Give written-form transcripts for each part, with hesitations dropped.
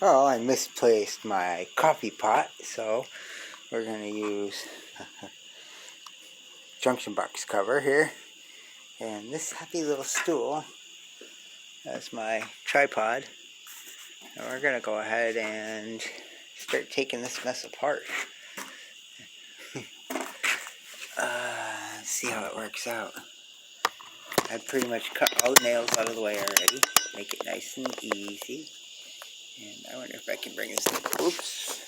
Oh, I misplaced my coffee pot, so we're going to use junction box cover here. And this happy little stool, that's my tripod. And we're going to go ahead and start taking this mess apart. Let's see how it works out. I've pretty much cut all the nails out of the way already. Make it nice and easy. And I wonder if I can bring this thing. Oops.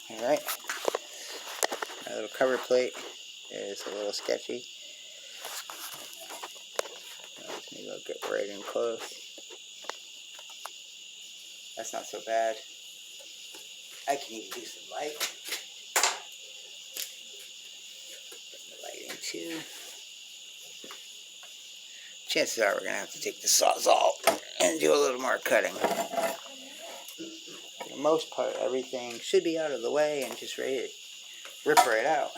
Alright. My little cover plate is a little sketchy. Maybe I'll get right in close. That's not so bad. I can even do some light. Put the light in too. Chances are we're going to have to take the Sawzall and do a little more cutting. For the most part, everything should be out of the way and just ready to rip right out.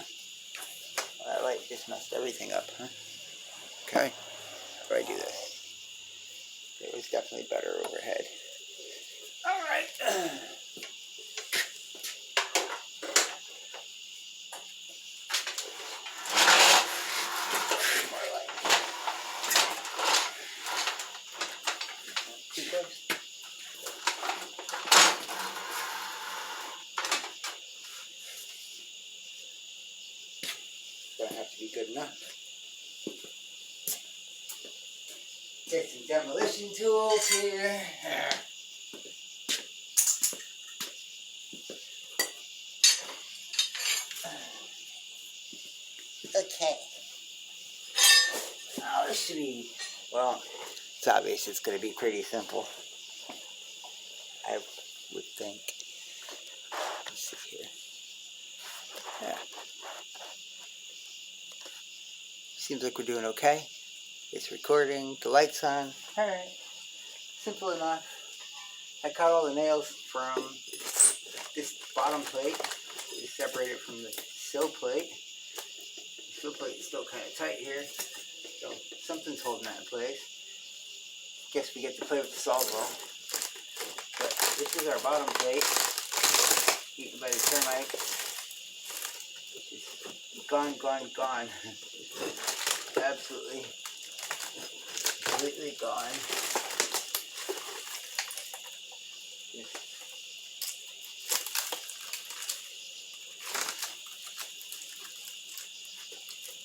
Well, that light just messed everything up, huh? Okay, how do I do this? It was definitely better overhead. Alright. More light. Too close. Gonna have to be good enough. Get some demolition tools here. Okay. Now this should be, well, it's obvious it's going to be pretty simple. I would think. Let's see here. Yeah. Seems like we're doing okay. It's recording, the light's on. Alright. Simple enough. I cut all the nails from this bottom plate. It's separated from the sill plate. The sill plate is still kind of tight here. So something's holding that in place. Guess we get to play with the Sawzall. But this is our bottom plate. Eaten by the termite. Which is gone, gone, gone. Absolutely. Completely gone.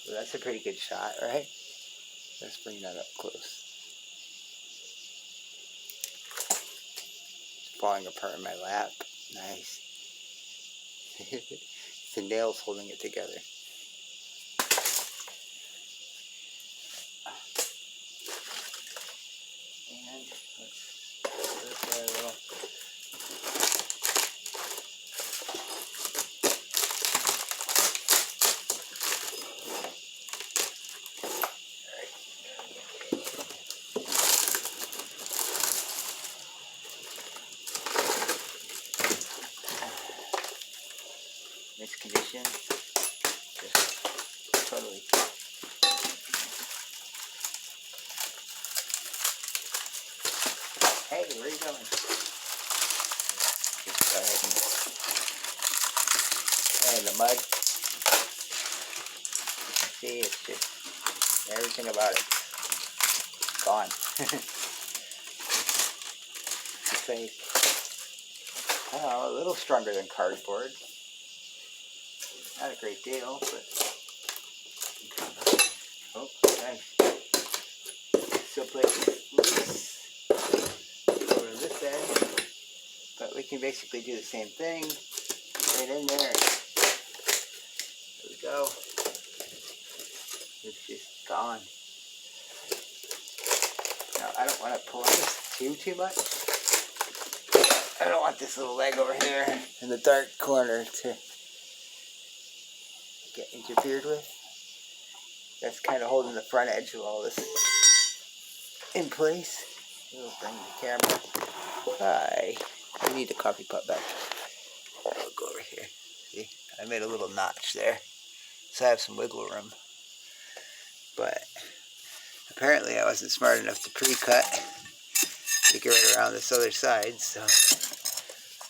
So that's a pretty good shot, right? Let's bring that up close. It's falling apart in my lap. Nice. It's the nails holding it together. And let's put this there a little. This condition, just totally. Hey, where are you going? Just go ahead and in the mud. See, it's just everything about it gone. It's like, I don't know, a little stronger than cardboard. Not a great deal, but oh, nice. Still plate loose over this end, but we can basically do the same thing right in there. There we go. It's just gone. Now I don't want to pull on this too much. I don't want this little leg over here in the dark corner to get interfered with. That's kind of holding the front edge of all this in place. We'll bring the camera. Hi. We need the coffee pot back. I'll go over here. See, I made a little notch there, so I have some wiggle room. But apparently I wasn't smart enough to pre-cut to get right around this other side, so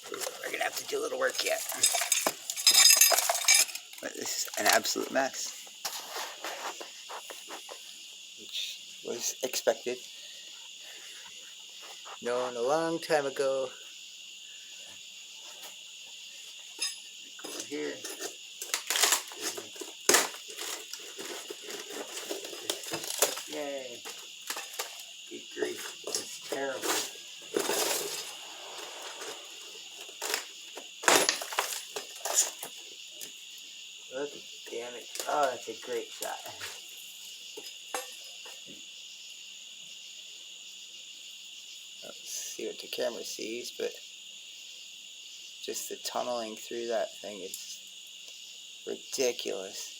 we're going to have to do a little work yet. But this is an absolute mess, which was expected. Known a long time ago. Go over here. Yay. Good grief. It's terrible. Look, damn it. Oh, that's a great shot. Let's see what the camera sees, but just the tunneling through that thing is ridiculous.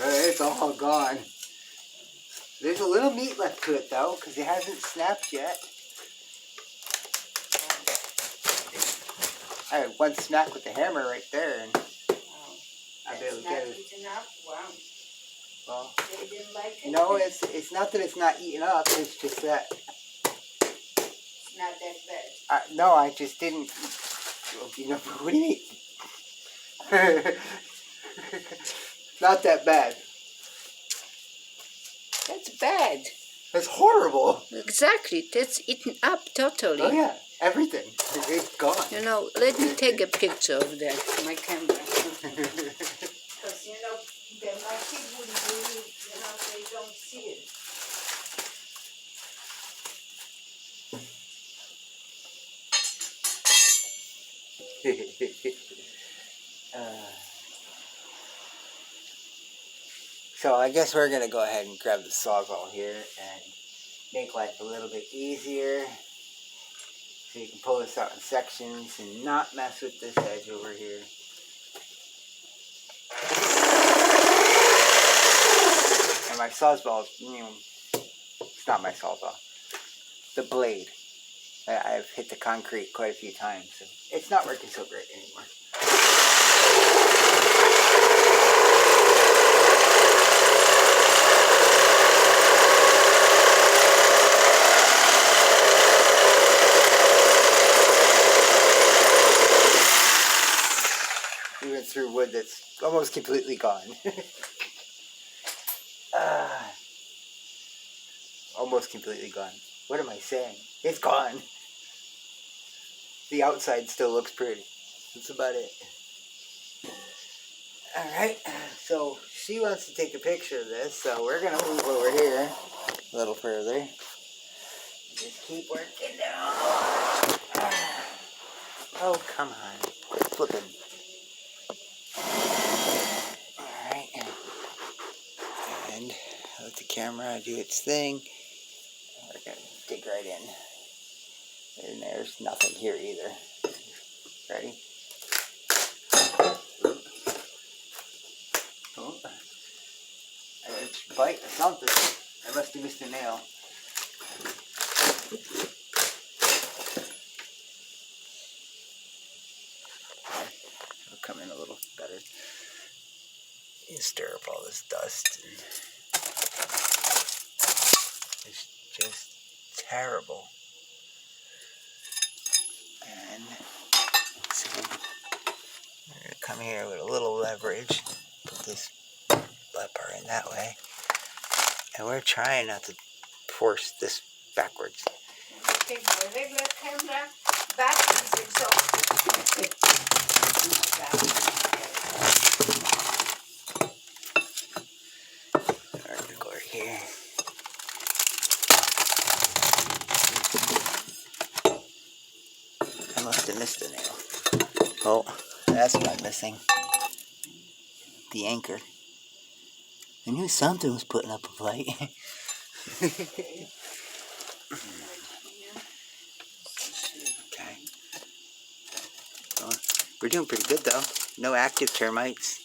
It's all gone. There's a little meat left to it though, because it hasn't snapped yet. I had one smack with the hammer right there, and I'll be able to get it. Wow. Well, They didn't like it? no, it's not that it's not eaten up. It's just that. It's not that bad. No, I just didn't. You know, what do you mean? Not that bad. That's bad. That's horrible. Exactly. That's eaten up totally. Oh yeah, everything. It's gone. You know, let me take a picture of that, my camera. Because, you know, my kids wouldn't believe, you know, they don't see it. So I guess we're going to go ahead and grab the sawzall here and make life a little bit easier. So you can pull this out in sections and not mess with this edge over here. And my sawzall, it's not my sawzall. The blade. I've hit the concrete quite a few times, so it's not working so great anymore. We went through wood that's almost completely gone. Almost completely gone. What am I saying? It's gone. The outside still looks pretty. That's about it. Alright, so she wants to take a picture of this, so we're going to move over here a little further. Just keep working down. Oh, come on. Quit flipping. Alright, and let the camera do its thing. We're going to dig right in. And there's nothing here either. Ready? Oh. An inch bite or something. I must have missed a nail. It'll come in a little better. You stir up all this dust. And it's just terrible. And so we're going to come here with a little leverage. Put this lever in that way. And we're trying not to force this backwards. Take my regular camera back is exhausted. We're going to go over here. I must have missed a nail. Oh, that's what I'm missing. The anchor. I knew something was putting up a fight. Okay. Well, we're doing pretty good though. No active termites.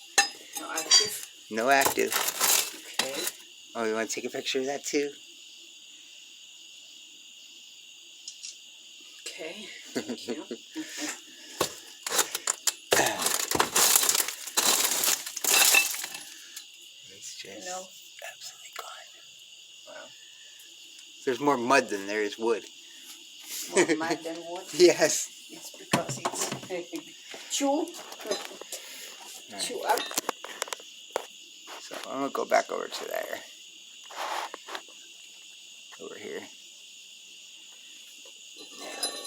No active. No active. Okay. Oh, you want to take a picture of that too? Okay. Thank you. It's just No. absolutely gone. Wow. There's more mud than there is wood. More mud than wood? Yes. It's because it's chew up. So I'm gonna go back over to there. Over here.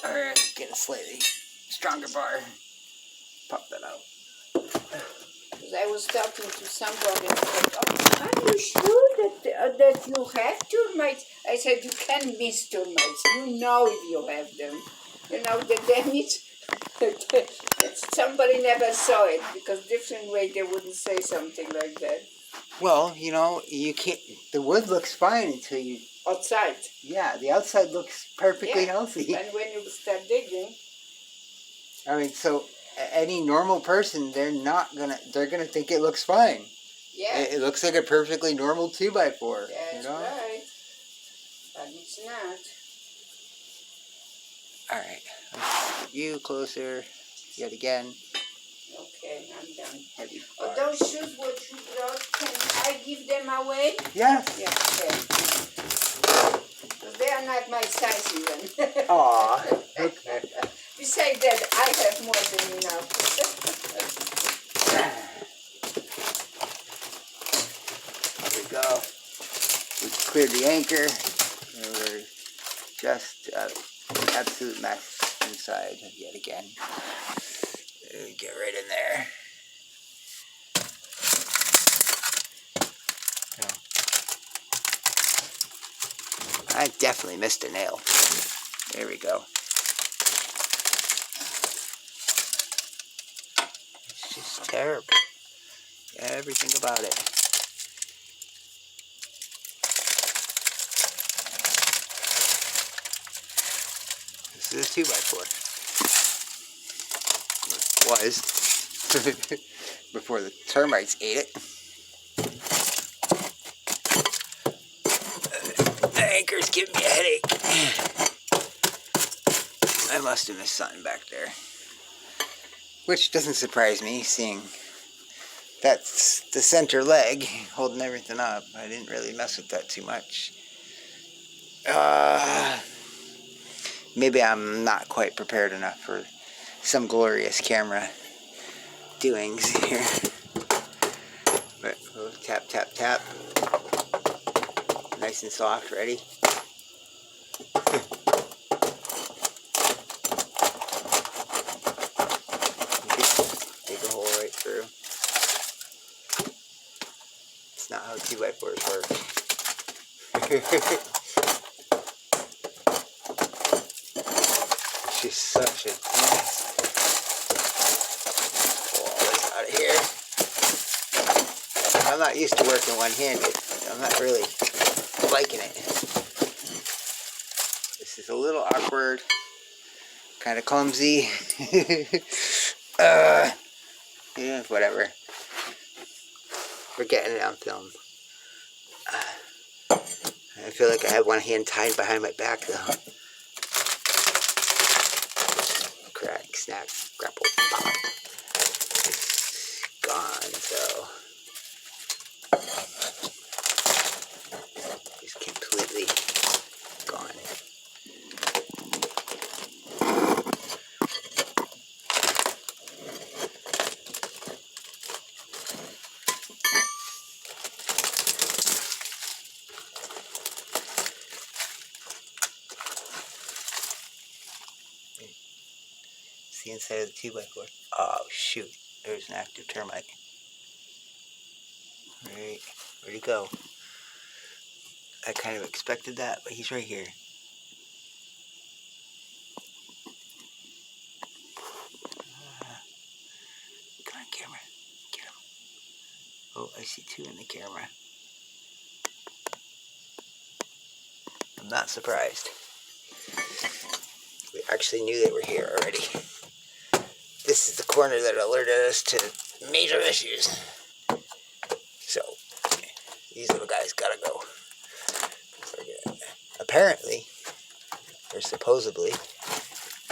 Alright, get a slightly stronger bar. Pop that out. Because I was talking to somebody and said, "Oh, are you sure that you have termites?" I said, "You can miss termites. You know if you have them. You know, the damage, that somebody never saw it, because different way they wouldn't say something like that. Well, you know, you can't, the wood looks fine until you, Outside. yeah, the outside looks perfectly healthy. And when you start digging. I mean, so any normal person, they're gonna think it looks fine. Yeah. It looks like a perfectly normal 2x4. That's you know? right. But it's not. Alright, let's get you closer yet again. Okay, I'm done. Heavy Oh, bar. those shoes what you brought, can I give them away? Yes. Yeah, okay. Because they are not my size even. Aw, okay. Besides that, I have more than enough. There we go. We cleared the anchor. And we're just an absolute mess inside yet again. Get right in there. I definitely missed a nail. There we go. It's just terrible. Everything about it. This is a 2x4. Was. Before the termites ate it. The anchor's giving me a headache. I must have missed something back there. Which doesn't surprise me, seeing that's the center leg holding everything up. I didn't really mess with that too much. Maybe I'm not quite prepared enough for some glorious camera doings here. But oh, tap, tap, tap. Nice and soft, ready? Dig a hole right through. It's not how 2x4s work. It's just such a mess. Pull all this out of here. I'm not used to working one-handed. I'm not really liking it. This is a little awkward. Kind of clumsy. Yeah, whatever. We're getting it on film. I feel like I have one hand tied behind my back though. Crack, snap, grapple, pop. It's gone, so. It's completely gone. See inside of the 2x4. Oh shoot, there's an active termite. Right, where'd he go? I kind of expected that, but he's right here. Come on, camera. Get him. Oh, I see two in the camera. I'm not surprised. We actually knew they were here already. This is the corner that alerted us to major issues. So, these little guys gotta go. Apparently, or supposedly,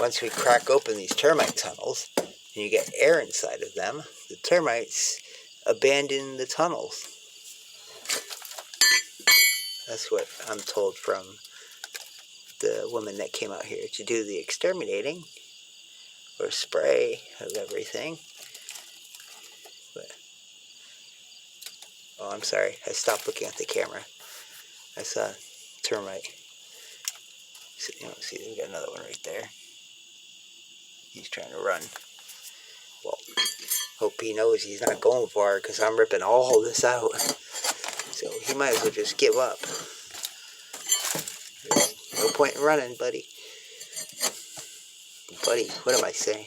once we crack open these termite tunnels and you get air inside of them, the termites abandon the tunnels. That's what I'm told from the woman that came out here to do the exterminating or spray of everything. But, oh, I'm sorry. I stopped looking at the camera. I saw termite. So, you know, see, we got another one right there. He's trying to run. Well, hope he knows he's not going far because I'm ripping all this out. So he might as well just give up. No point in running, buddy. Buddy, what am I saying?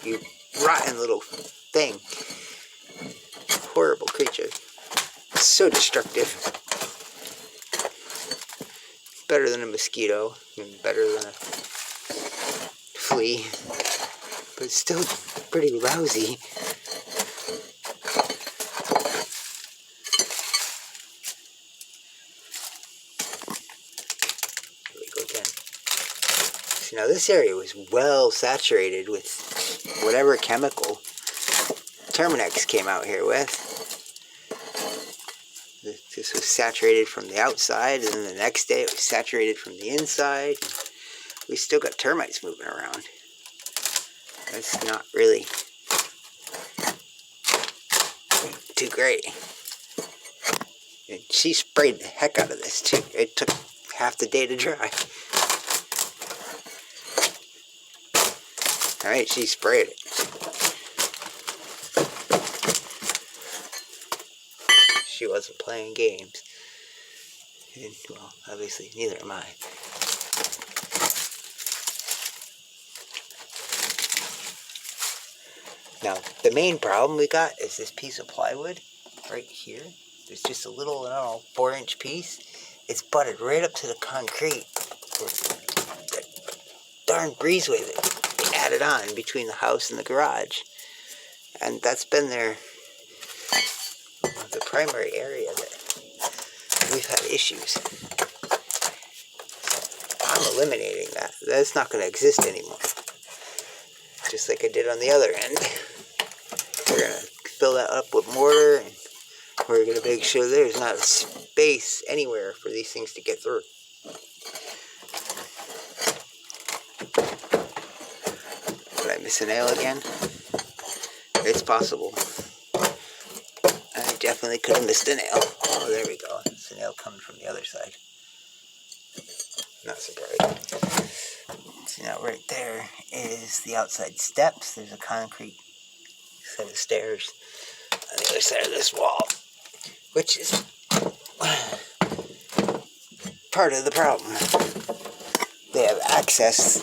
You rotten little thing. Horrible creature. So destructive. Better than a mosquito. And better than a flea. But still pretty lousy. Here we go again. See, now this area was well saturated with whatever chemical Termites came out here with. This was saturated from the outside, and then the next day it was saturated from the inside. We still got termites moving around. That's not really too great. And she sprayed the heck out of this too. It took half the day to dry. Alright, she sprayed it. She wasn't playing games. And, well, obviously, neither am I. Now, the main problem we got is this piece of plywood right here. There's just a little, I don't know, 4-inch piece. It's butted right up to the concrete. That darn breezeway that they added on between the house and the garage. And that's been the primary area that we've had issues. So I'm eliminating that. That's not going to exist anymore. Just like I did on the other end. We're going to fill that up with mortar, and we're going to make sure there's not a space anywhere for these things to get through. Did I miss a nail again? It's possible. I definitely could have missed a nail. Oh, there we go. It's a nail coming from the other side. Not surprised. See, now right there is the outside steps. There's a concrete set of stairs on the other side of this wall, which is part of the problem. They have access.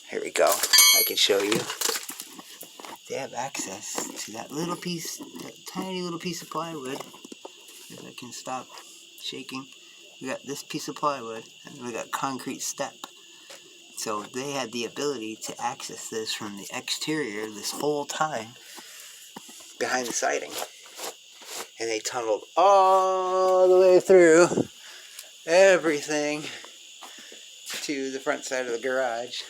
Here we go. I can show you. They have access to that little piece, that tiny little piece of plywood. If I can stop shaking. We got this piece of plywood, and we got concrete step. So they had the ability to access this from the exterior this whole time behind the siding. And they tunneled all the way through everything to the front side of the garage.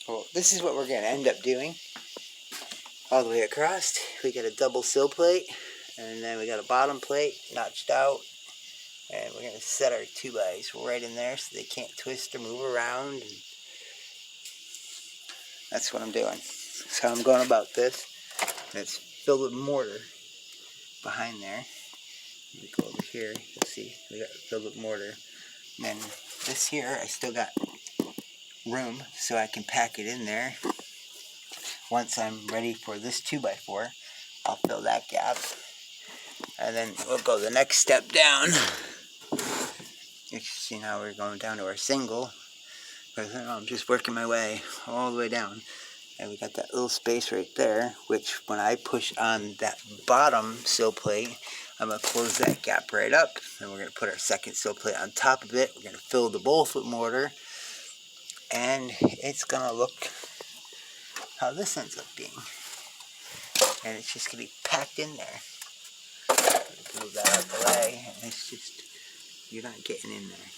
Well, this is what we're going to end up doing. All the way across, we got a double sill plate, and then we got a bottom plate notched out. And we're going to set our 2x right in there so they can't twist or move around. And that's what I'm doing. That's how I'm going about this. And it's filled with mortar behind there. We go over here, you'll see we got filled with mortar. And then this here, I still got room so I can pack it in there. Once I'm ready for this 2x4, I'll fill that gap. And then we'll go the next step down. You can see now we're going down to our single. But I'm just working my way all the way down. And we got that little space right there, which when I push on that bottom sill plate, I'm going to close that gap right up. And we're going to put our second sill plate on top of it. We're going to fill the both with mortar. And it's going to look how this ends up being. And it's just going to be packed in there. Move that out of the way. And it's just, you're not getting in there.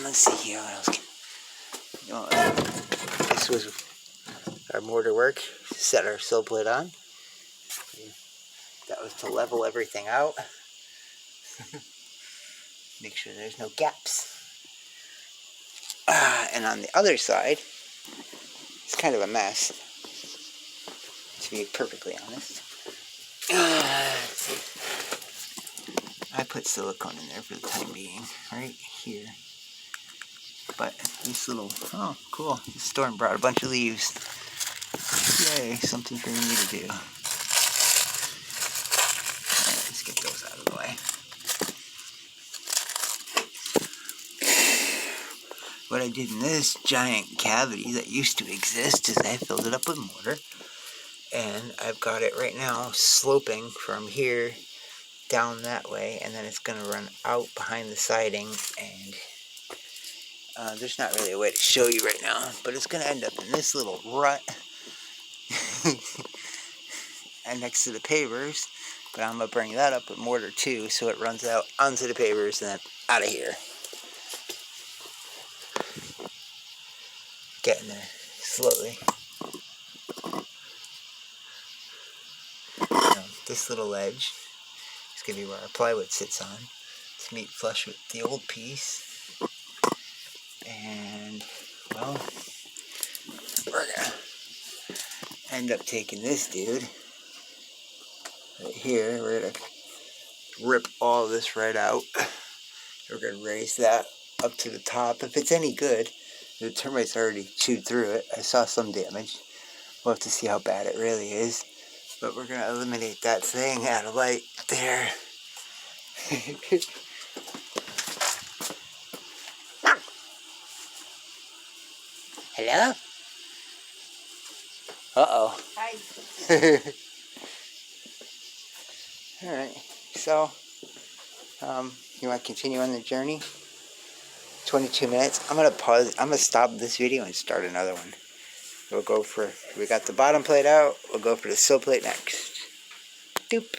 Let's see here. What else this was our mortar work. Set our sill plate on. That was to level everything out. Make sure there's no gaps. And on the other side, it's kind of a mess, to be perfectly honest. I put silicone in there for the time being, right here. But this little, oh cool, the storm brought a bunch of leaves. Yay, something for me to do. Alright, let's get those out of the way. What I did in this giant cavity that used to exist is I filled it up with mortar. And I've got it right now sloping from here down that way, and then it's going to run out behind the siding, and there's not really a way to show you right now, but it's going to end up in this little rut and next to the pavers, but I'm going to bring that up with mortar too, so it runs out onto the pavers and then out of here. Getting there slowly. This little ledge is going to be where our plywood sits on to meet flush with the old piece. And, well, we're going to end up taking this dude right here. We're going to rip all this right out. We're going to raise that up to the top. If it's any good, the termites already chewed through it. I saw some damage. We'll have to see how bad it really is. But we're going to eliminate that thing out of light there. Hello? Uh-oh. Hi. Alright, so, you want to continue on the journey? 22 minutes. I'm going to pause. I'm going to stop this video and start another one. We'll go for, we got the bottom plate out. We'll go for the sill plate next. Doop.